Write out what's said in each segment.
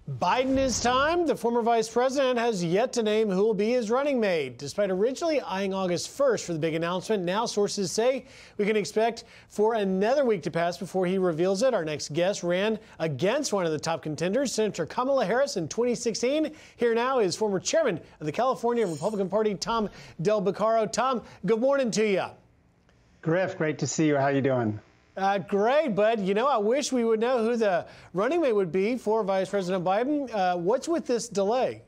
Biden is timed. The former vice president has yet to name who will be his running mate. Despite originally eyeing August 1st for the big announcement, now sources say we can expect for another week to pass before he reveals it. Our next guest ran against one of the top contenders, Senator Kamala Harris, in 2016. Here now is former chairman of the California Republican Party, Tom Del Beccaro. Tom, good morning to you. Griff, great to see you. How you doing? Great, but I wish we would know who the running mate would be for Vice President Biden. What's with this delay?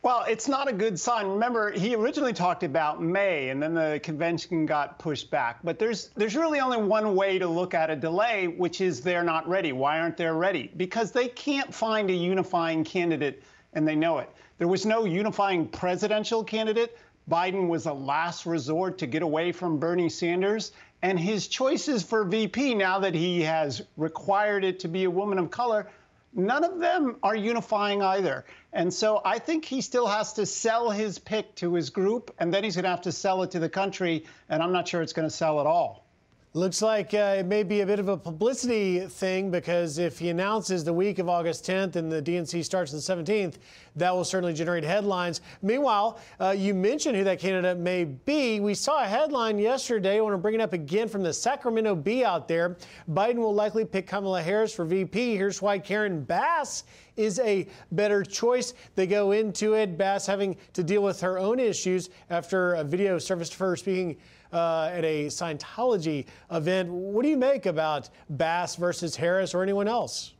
Well, it's not a good sign. Remember, he originally talked about May, and then the convention got pushed back. But there's really only one way to look at a delay, which is they're not ready. Why aren't they ready? Because they can't find a unifying candidate, and they know it. There was no unifying presidential candidate. Biden was a last resort to get away from Bernie Sanders. And his choices for VP, now that he has required it to be a woman of color, none of them are unifying either. And so I think he still has to sell his pick to his group, and then he's going to have to sell it to the country. And I'm not sure it's going to sell at all. Looks like it may be a bit of a publicity thing, because if he announces the week of August 10th and the DNC starts the 17th, that will certainly generate headlines. Meanwhile, you mentioned who that candidate may be. We saw a headline yesterday. I want to bring it up again from the Sacramento Bee out there. Biden will likely pick Kamala Harris for VP. Here's why Karen Bass is a better choice. They go into it, Bass having to deal with her own issues after a video surfaced of her speaking at a Scientology event. What do you make about Bass versus Harris or anyone else?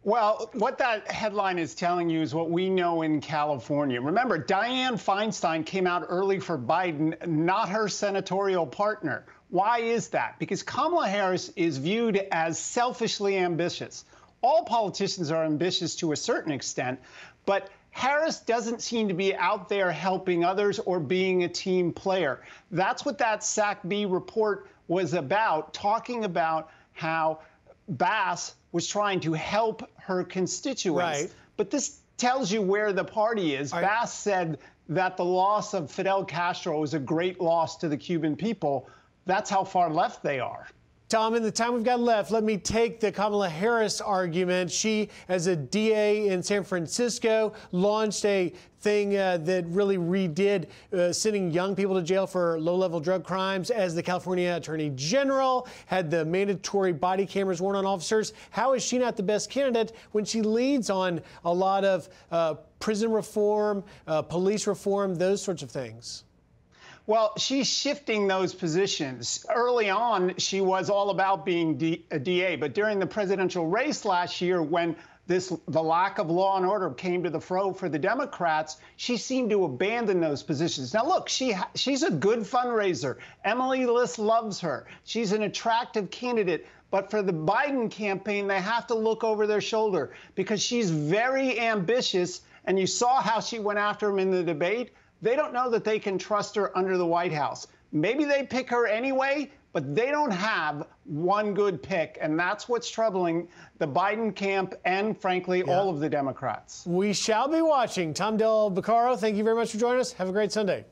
Well, what that headline is telling you is what we know in California. Remember, Dianne Feinstein came out early for Biden, not her senatorial partner. Why is that? Because Kamala Harris is viewed as selfishly ambitious. All politicians are ambitious to a certain extent, but Harris doesn't seem to be out there helping others or being a team player. That's what that SAC-B report was about, talking about how Bass was trying to help her constituents. Right. But this tells you where the party is. Bass said that the loss of Fidel Castro was a great loss to the Cuban people. That's how far left they are. Tom, in the time we've got left, let me take the Kamala Harris argument. She, as a DA in San Francisco, launched a thing that really redid sending young people to jail for low-level drug crimes. As the California Attorney General, had the mandatory body cameras worn on officers. How is she not the best candidate when she leads on a lot of prison reform, police reform, those sorts of things? Well, she's shifting those positions. Early on, she was all about being a DA, but during the presidential race last year, when the lack of law and order came to the fore for the Democrats, she seemed to abandon those positions. Now, look, she's a good fundraiser. Emily List loves her. She's an attractive candidate. But for the Biden campaign, they have to look over their shoulder because she's very ambitious. And you saw how she went after him in the debate. They don't know that they can trust her under the White House. Maybe they pick her anyway, but they don't have one good pick. And that's what's troubling the Biden camp and, frankly, all of the Democrats. We shall be watching. Tom Del Beccaro, thank you very much for joining us. Have a great Sunday.